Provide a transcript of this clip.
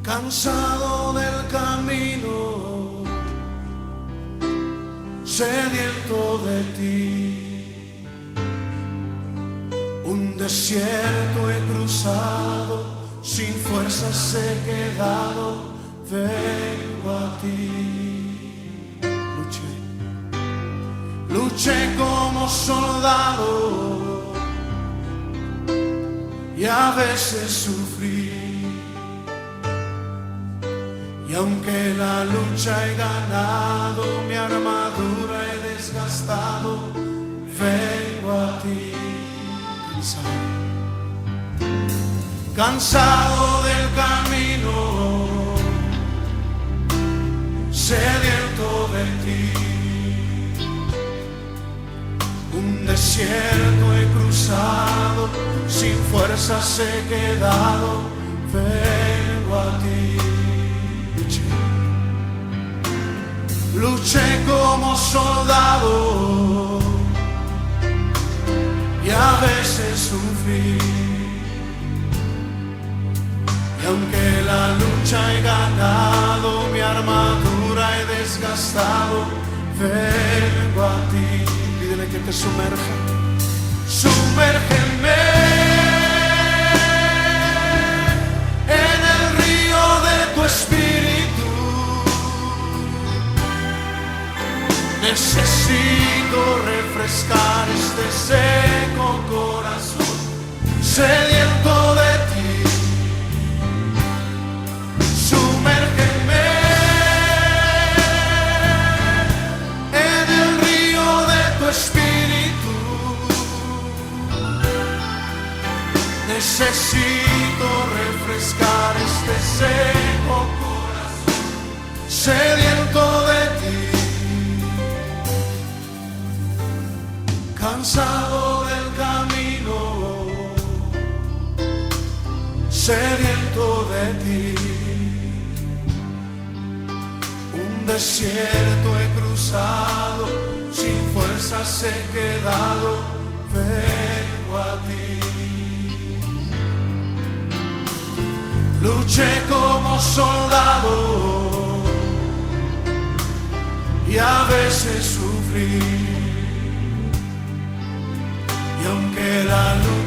Cansado del camino, sediento de ti. Un desierto he cruzado, sin fuerzas he quedado, vengo a ti. Luché como soldado y a veces sufrí. Y aunque la lucha he ganado, mi armadura he desgastado, vengo a ti. Cansado del camino, sediento de ti. Un desierto he cruzado, sin fuerzas he quedado, vengo a ti. Luché como soldado y a veces sufrí. Y aunque la lucha he ganado, mi armadura he desgastado, vengo a ti. Pídele que te sumerja. Sumérgeme en el río de tu espíritu. Necesito refrescar este seco corazón, sediento de ti. Sumérgeme en el río de tu espíritu. Necesito refrescar este seco corazón, sediento de ti. Cansado del camino, sediento de ti. Un desierto he cruzado, sin fuerzas he quedado, vengo a ti. Luché como soldado y a veces sufrí. Y aunque la lucha